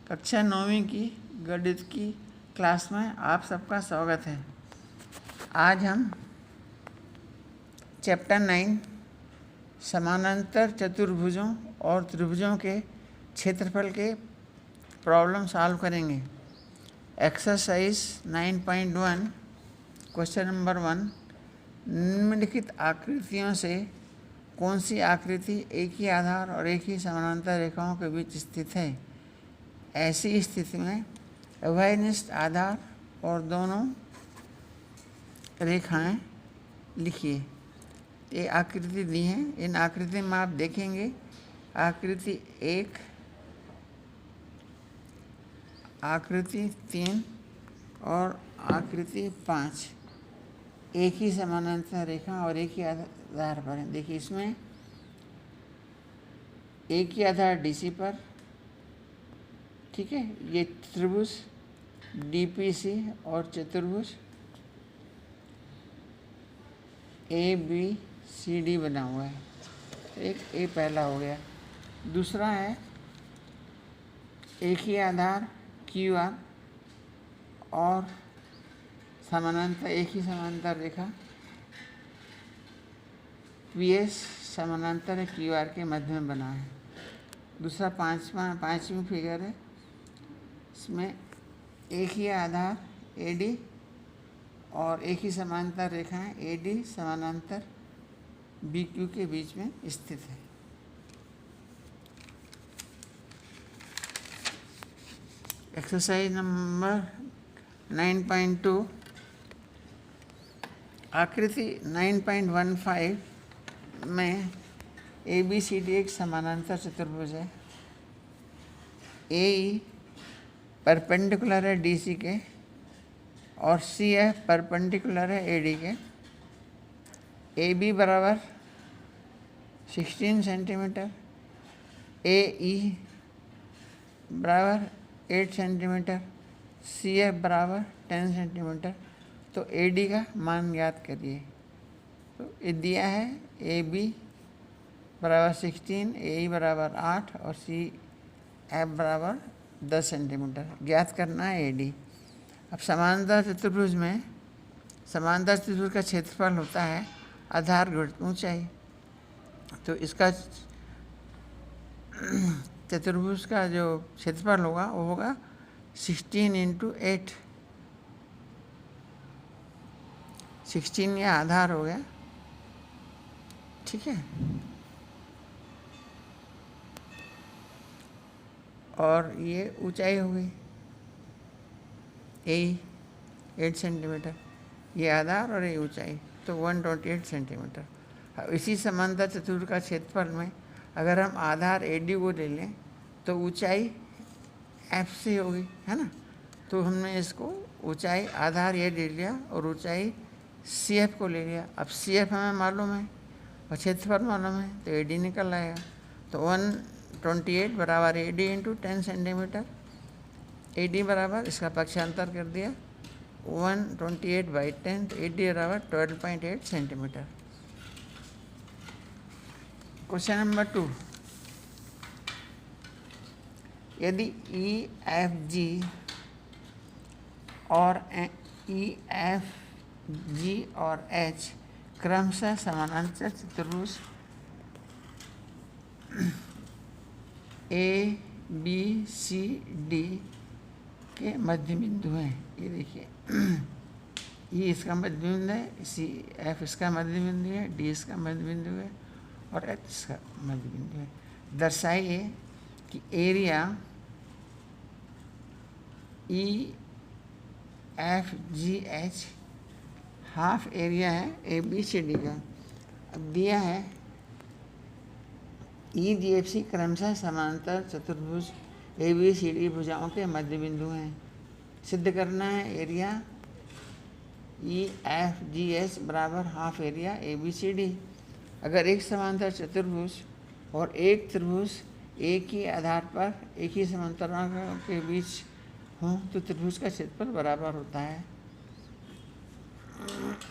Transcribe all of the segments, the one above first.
कक्षा 9वीं की गणित की क्लास में आप सबका स्वागत है। आज हम चैप्टर 9 समानांतर चतुर्भुजों और त्रिभुजों के क्षेत्रफल के प्रॉब्लम सॉल्व करेंगे। एक्सरसाइज 9.1 क्वेश्चन नंबर 1, निम्नलिखित आकृतियों से कौन सी आकृति एक ही आधार और एक ही समानांतर रेखाओं के बीच स्थित है? ऐसी स्थिति में उभयनिष्ठ आधार और दोनों रेखाएं लिखिए। ये आकृति दी हैं। इन आकृति में आप देखेंगे आकृति 1, आकृति 3 और आकृति 5 एक ही समानांतर रेखा और एक ही आधार पर है। देखिए इसमें एक ही आधार DC पर, ठीक है। ये त्रिभुज DPC और चतुर्भुज ABCD बना हुआ है। एक ए पहला हो गया। दूसरा है एक ही आधार QR और समानांतर एक ही समानांतर रेखा PS समानांतर है QR के मध्य में बना है। दूसरा पांचवी फिगर है। इसमें एक ही आधार AD और एक ही समानांतर रेखाएं AD समानांतर BQ के बीच में स्थित है। एक्सरसाइज नंबर 9.2 आकृति 9.15 में ABCD एक समानांतर चतुर्भुज है। AE परपेंडिकुलर है DC के और CF परपेंडिकुलर है AD के। AB बराबर 16 सेंटीमीटर, AE बराबर 8 सेंटीमीटर, CF बराबर 10 सेंटीमीटर। तो AD का मान ज्ञात करिए। तो ये दिया है AB बराबर 16, AE बराबर 8 और CF बराबर 10 सेंटीमीटर। ज्ञात करना है AD। अब समानांतर चतुर्भुज में समानांतर चतुर्भुज का क्षेत्रफल होता है आधार गुणित ऊंचाई। तो इसका चतुर्भुज का जो क्षेत्रफल होगा वो होगा 16 × 8। 16 यह आधार हो गया, ठीक है। और ये ऊंचाई हो गई AE 8 सेंटीमीटर, ये आधार और ये ऊंचाई, तो 128 सेंटीमीटर। अब इसी समांतर चतुर्भुज का क्षेत्रफल में अगर हम आधार AD को ले लें तो ऊंचाई FC होगी, है ना। तो हमने इसको ऊंचाई आधार ये ले लिया और ऊंचाई CF को ले लिया। अब CF हमें मालूम है और क्षेत्रफल मालूम है, तो AD निकल आएगा। तो 128 बराबर AD × 10 सेंटीमीटर। AD बराबर इसका पक्षांतर कर दिया 128/10, तो AD बराबर 12.8 सेंटीमीटर। क्वेश्चन नंबर 2, यदि EFG और EFG और H क्रमशः समानांतर चतुर्भुज ABCD के मध्य बिंदु हैं। ये देखिए ये इसका मध्य बिंदु है, CF इसका मध्य बिंदु है, D इसका मध्य बिंदु है और H इसका मध्य बिंदु है। दर्शाइए कि एरिया EFGH हाफ एरिया है ABCD का। अब दिया है EDFC क्रमशः समांतर चतुर्भुज ABCD भुजाओं के मध्य बिंदु हैं। सिद्ध करना है एरिया EFGH बराबर हाफ एरिया ABCD। अगर एक समांतर चतुर्भुज और एक त्रिभुज एक ही आधार पर एक ही समांतरांकों के बीच हों तो त्रिभुज का क्षेत्रफल बराबर होता है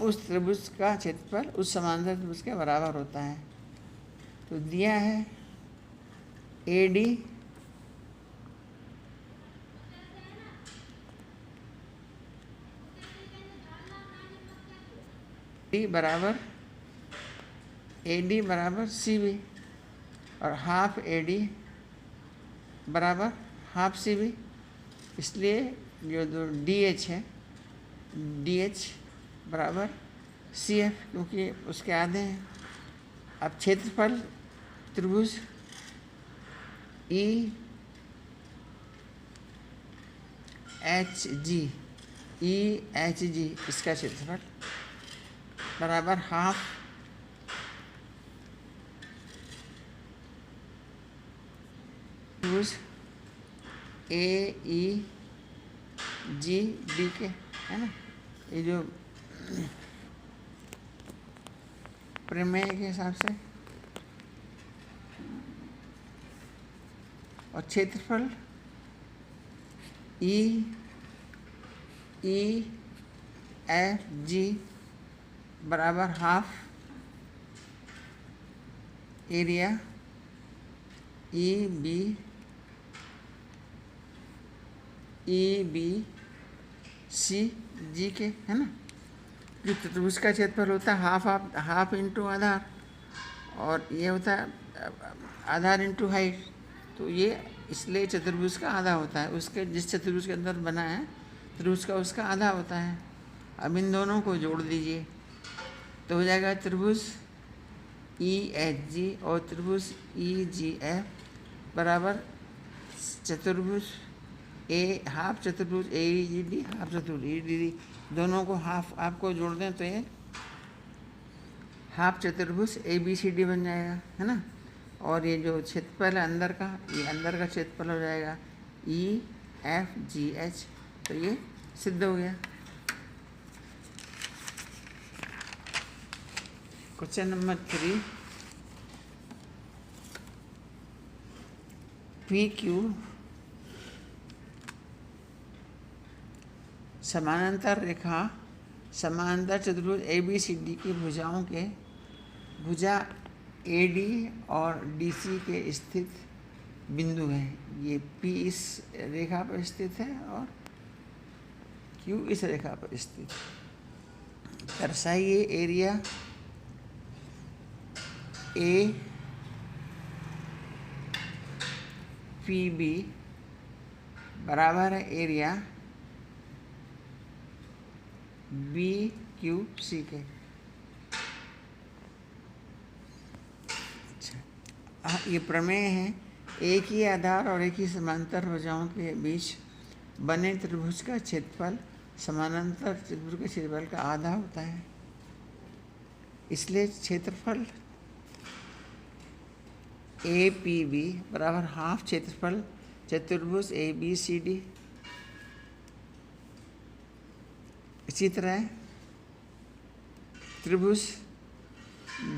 उस त्रिभुज का क्षेत्रफल उस समांतर त्रिभुज के बराबर होता है। तो दिया है AD डी बराबर AD बराबर CB और हाफ AD बराबर हाफ CB। इसलिए जो DH है, DH बराबर CF, क्योंकि उसके आधे हैं। अब क्षेत्रफल त्रिभुज EHG इसका क्षेत्रफल बराबर हाफ त्रिभुज AEGD के, है ना। ये जो प्रमेय के हिसाब से, और क्षेत्रफल EFG बराबर हाफ एरिया EBCG के, है ना। जो चतुर्भुज का क्षेत्रफल होता है हाफ इंटू आधार, और ये होता है आधार इंटू हाइट। तो ये इसलिए चतुर्भुज का आधा होता है, उसके जिस चतुर्भुज के अंदर बना है त्रिभुज का, उसका आधा होता है। अब इन दोनों को जोड़ दीजिए तो हो जाएगा त्रिभुज EHG और त्रिभुज EGF बराबर चतुर्भुज हाफ चतुर्भुज AEGD हाफ चतुर्भुज EDD। दोनों को हाफ आपको जोड़ दें तो ये हाफ चतुर्भुज ABCD बन जाएगा, है ना। और ये जो क्षेत्रफल है अंदर का, ये अंदर का क्षेत्रफल हो जाएगा EFGH। तो ये सिद्ध हो गया। क्वेश्चन नंबर 3, PQ समानांतर रेखा समानांतर चतुर्भुज ABCD की भुजाओं के भुजा AD और DC के स्थित बिंदु है। ये P इस रेखा पर स्थित है और Q इस रेखा पर स्थित। दर्शाइए एरिया APB बराबर है एरिया BQC के। अच्छा, ये प्रमेय है। एक ही आधार और एक ही समांतर भुजाओं के बीच बने त्रिभुज का क्षेत्रफल समानांतर त्रिभुज के क्षेत्रफल का आधा होता है। इसलिए क्षेत्रफल APB बराबर हाफ क्षेत्रफल चतुर्भुज ABCD। इसी तरह त्रिभुज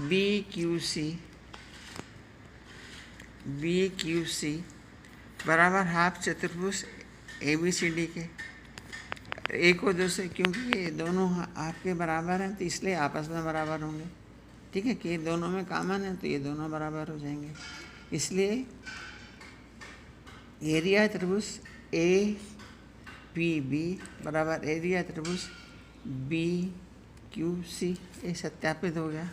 BQC बराबर हाफ चतुर्भुज ABCD के। एक और दो से, क्योंकि ये दोनों आपके बराबर हैं तो इसलिए आपस में बराबर होंगे, ठीक है। कि ये दोनों में कॉमन है तो ये दोनों बराबर हो जाएंगे। इसलिए एरिया त्रिभुज APB बराबर एरिया त्रिभुज BQC। ये सत्यापित हो गया।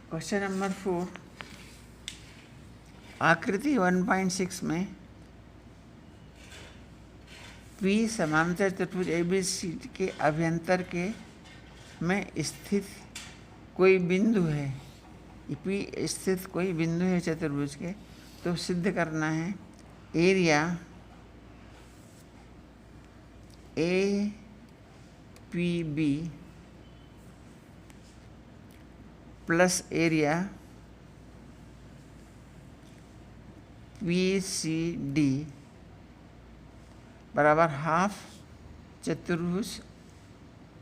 क्वेश्चन नंबर 4, आकृति 1.6 में P समांतर त्रिभुज ABCD के अभ्यंतर के में स्थित कोई बिंदु है। P स्थित कोई बिंदु है चतुर्भुज के, तो सिद्ध करना है area APB plus area PCD बराबर हाफ चतुर्भुज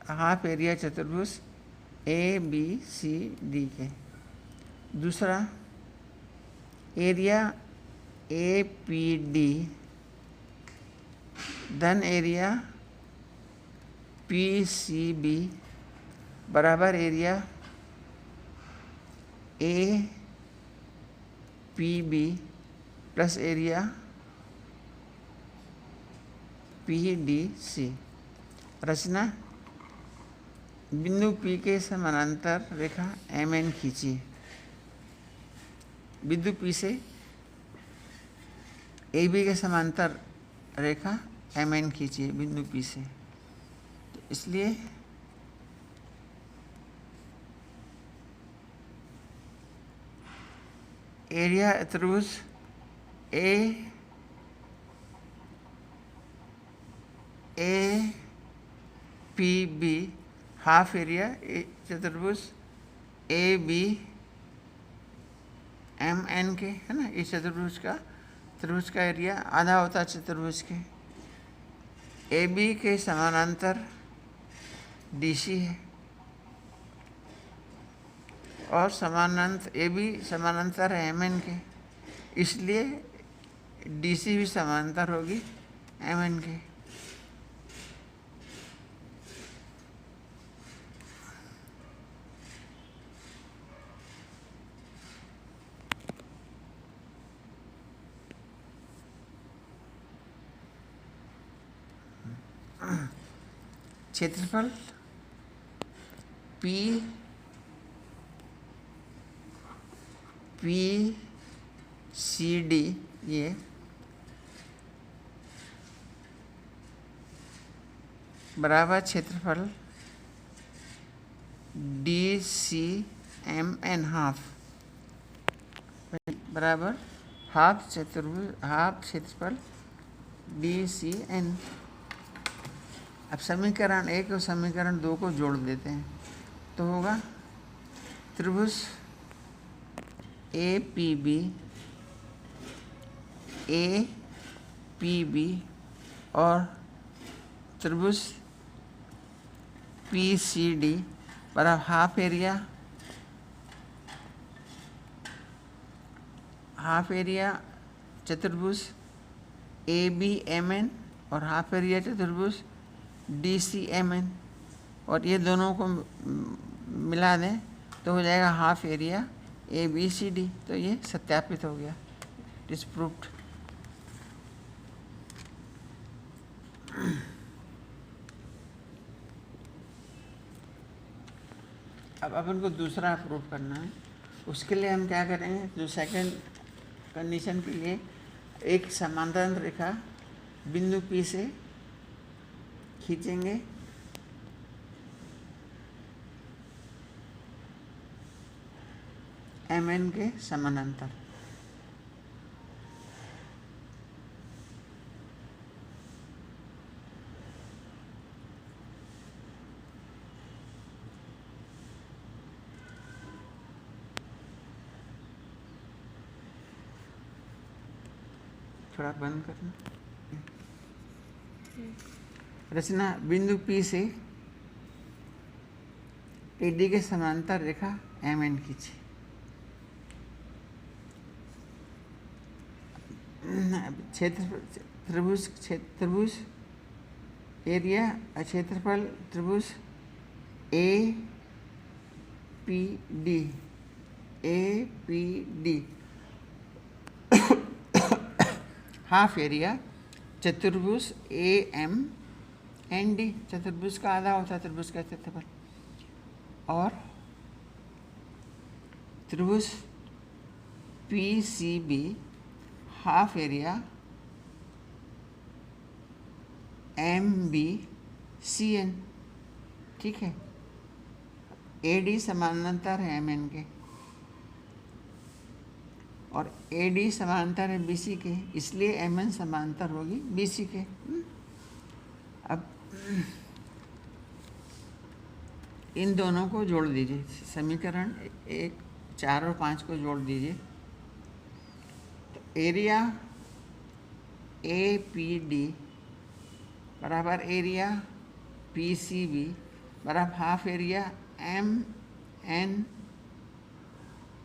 हाफ एरिया चतुर्भुज ABCD के। दूसरा एरिया APD धन एरिया PCB बराबर area APB plus area PDC। रचना, बिंदु P के समानांतर रेखा MN खींचिए। बिंदु P से AB के समांतर रेखा MN खींचिए बिंदु P से। तो इसलिए एरिया त्रिभुज APB हाफ एरिया चतुर्भुज ABMN के, है ना, इस त्रिभुज का एरिया आधा होता है चतुर्भुज के। AB के समानांतर DC है और AB समानांतर है MN के, इसलिए DC भी समानांतर होगी MN के। क्षेत्रफल PCD ये बराबर क्षेत्रफल DCMN हाफ बराबर हाफ क्षेत्रफल DCN। अब समीकरण 1 और समीकरण 2 को जोड़ देते हैं तो होगा त्रिभुज APB और त्रिभुज PCD बराबर हाफ एरिया चतुर्भुज ABMN और हाफ एरिया चतुर्भुज DCMN, और ये दोनों को मिला दें तो हो जाएगा हाफ एरिया ABCD। तो ये सत्यापित हो गया, डिस्प्रूव्ड। अब अपन को दूसरा प्रूव करना है। उसके लिए हम क्या करेंगे, जो सेकंड कंडीशन के लिए एक समांतर रेखा बिंदु P से खींचेंगे MN के समानांतर। थोड़ा बंद करना। रचना, बिंदु P से AD के समांतर रेखा MN खींची। त्रिभुज एरिया क्षेत्रफल त्रिभुज APD हाफ एरिया चतुर्भुज AMND, चतुर्भुज का आधा होता है त्रिभुज का क्षेत्रफल, और त्रिभुज PCB हाफ एरिया MBCN। ठीक है, AD समानांतर है MN के और AD समानांतर है BC के, इसलिए MN समानांतर होगी BC के। अब इन दोनों को जोड़ दीजिए, समीकरण 1, 4 और 5 को जोड़ दीजिए। तो एरिया APD बराबर एरिया PCB बराबर half area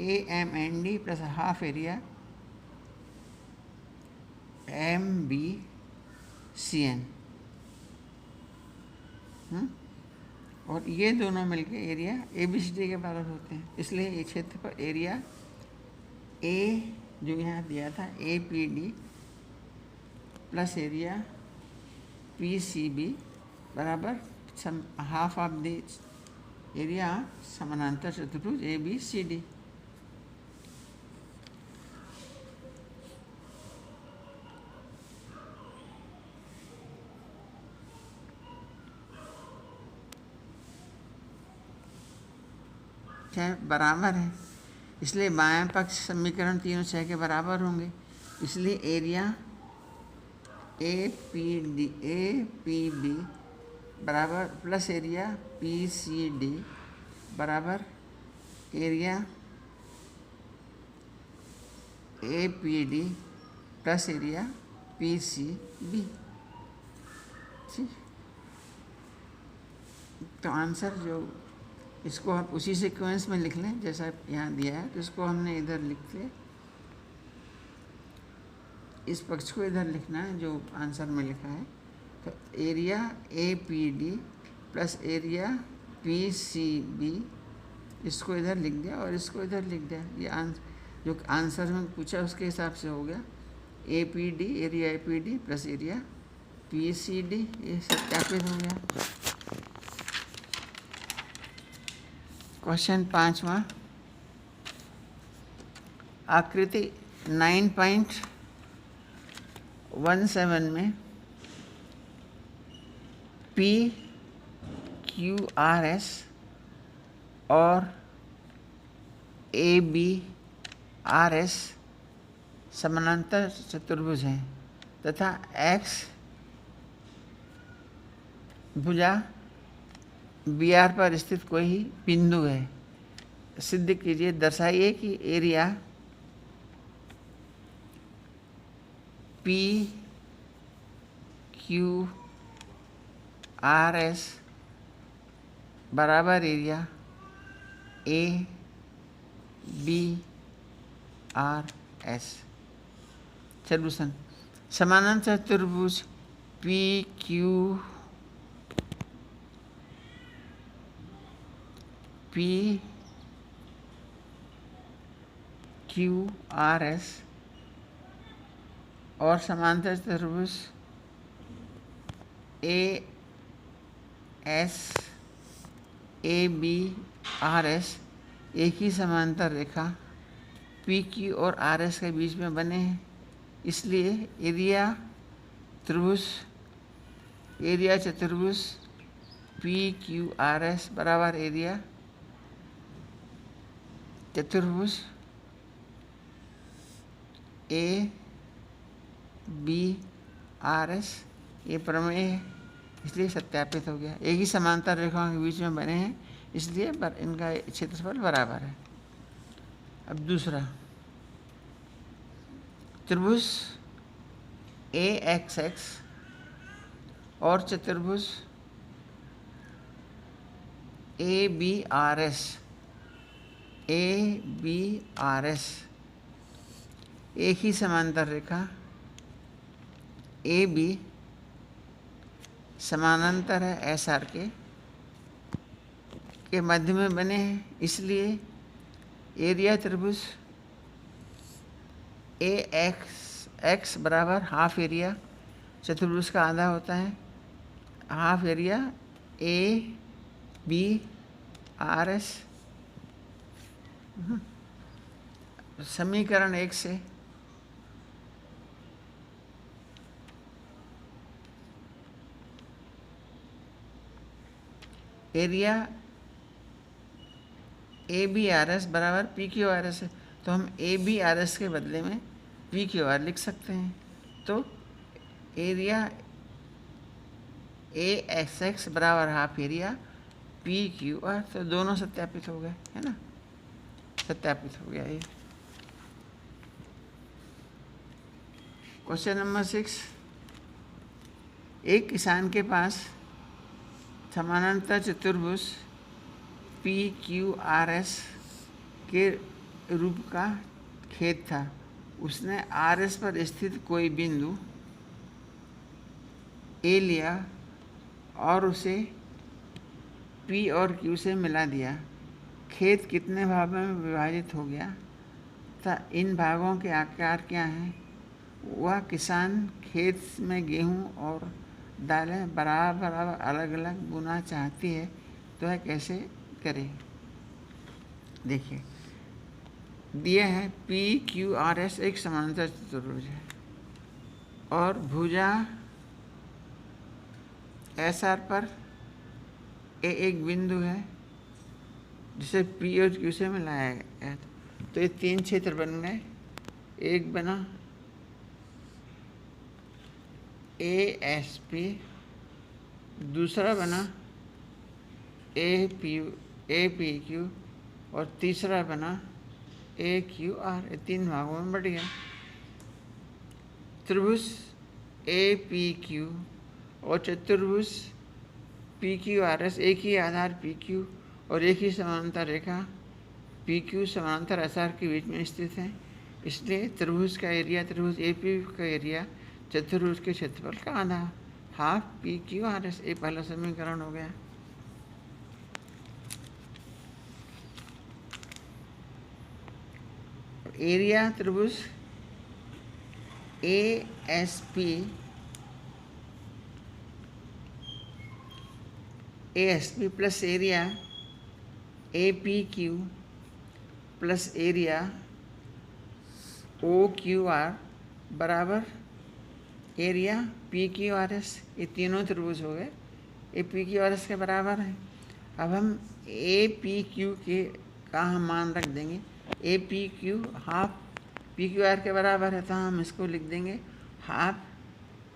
AMND plus half area MBCN। और ये दोनों मिलके एरिया ABCD के बराबर होते हैं, इसलिए ये क्षेत्र पर एरिया A जो यहाँ दिया था APD प्लस एरिया PCB बराबर हाफ ऑफ द एरिया समानांतर चतुर्भुज ए बी सी डी। बराबर है, इसलिए बाएं पक्ष समीकरण तीनों 6 के बराबर होंगे। इसलिए एरिया ए पी बी बराबर plus area P C D बराबर area A P D plus area P C B. ठीक, तो आंसर जो इसको आप उसी सीक्वेंस में लिख लें जैसा यहाँ दिया है, तो इसको हमने इधर लिख लिया, इस पक्ष को इधर लिखना है जो आंसर में लिखा है। तो area A P D plus area P C B, इसको इधर लिख दिया और इसको इधर लिख दिया। ये जो आंसर में पूछा उसके हिसाब से हो गया। A P D area A P D plus area P C D, ये सत्यापित हो गया। क्वेश्चन 5वां, आकृति 9.17 में पी क्यू आर एस और ए बी आर एस समानांतर चतुर्भुज हैं तथा एक्स भुजा बी आर पर स्थित कोई बिंदु है। सिद्ध कीजिए, दर्शाइए कि area P Q R S बराबर area A B R S. Solution, समानांतर चतुर्भुज पी क्यू आर एस और समांतर चतुर्भुज ए बी आर एस एक ही समांतर रेखा पी क्यू और आर एस के बीच में बने हैं। इसलिए एरिया चतुर्भुज पी क्यू आर एस बराबर एरिया चतुर्भुज ए बी आर एस, ये प्रमेय है, इसलिए सत्यापित हो गया। एक ही समांतर रेखाओं के बीच में बने हैं, इसलिए इनका क्षेत्रफल बराबर है। अब दूसरा, त्रिभुज ए एक्स एक्स और चतुर्भुज ए बी आर एस एक ही समांतर रेखा ए बी समानांतर है एस आर के मध्य में बने हैं। इसलिए एरिया त्रिभुज ए एक्स बराबर हाफ एरिया चतुर्भुज का आधा होता है, half area A B R S. समीकरण 1 से area A B R S बराबर पी क्यू आर एस है, तो हम ए बी आर एस के बदले में पी क्यू आर लिख सकते हैं। तो एरिया ए एक्स एक्स बराबर half area P Q are, तो दोनों सत्यापित हो गए, है ना, सत्यापित हो गया ये। क्वेश्चन नंबर 6, एक किसान के पास समानांतर चतुर्भुज पी क्यू आर एस के रूप का खेत था। उसने आर एस पर स्थित कोई बिंदु ए लिया और उसे पी और क्यू से मिला दिया। खेत कितने भागों में विभाजित हो गया था, इन भागों के आकार क्या हैं? वह किसान खेत में गेहूं और दालें बराबर बराबर अलग अलग बुना चाहती है तो वह कैसे करें। देखिए दिया है PQRS एक समांतर चतुर्भुज है और भुजा SR पर ए एक बिंदु है जिसे P और Q से मिलाया गया है। तो ये 3 क्षेत्र बन गए। एक बना ASP, दूसरा बना APQ और तीसरा बना AQR। ये 3 भागों में बढ़ गया। त्रिभुज APQ और चतुर्भुज PQRS एक ही आधार PQ और एक ही समांतर रेखा PQ समांतर SR के बीच में स्थित है। इसलिए त्रिभुज का एरिया त्रिभुज APQ का एरिया चतुर्भुज के क्षेत्रफल का आधा हाफ PQRS। ये पहला समीकरण हो गया। एरिया त्रिभुज ASP plus area APQ plus area OQR बराबर एरिया PQRS। ये तीनों त्रिभुज हो गए। ये PQRS के बराबर है। अब हम APQ के का हम मान रख देंगे। APQ हाफ PQR के बराबर है तो हम इसको लिख देंगे हाफ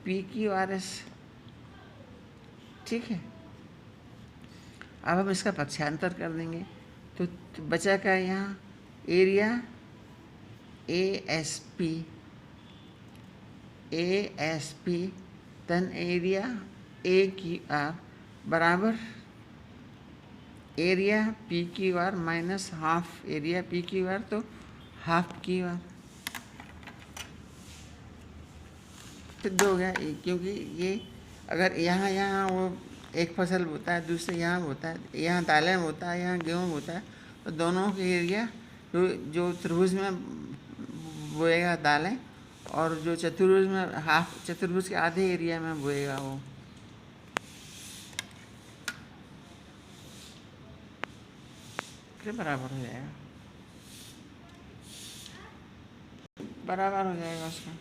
PQRS। ठीक है। अब हम इसका पक्षांतर कर देंगे तो बचा क्या यहाँ एरिया ASP धन एरिया AQR बराबर area PQR minus half area PQR तो हाफ QR सिद्ध हो गया। क्योंकि ये अगर यहाँ वो एक फसल होता है दूसरे यहाँ होता है, यहाँ दालें होता है यहाँ गेहूँ होता है, तो दोनों के एरिया जो त्रिभुज में बोएगा दालें और जो चतुर्भुज में हाफ चतुर्भुज के आधे एरिया में बोएगा वो बराबर हो जाएगा, बराबर हो जाएगा उसका।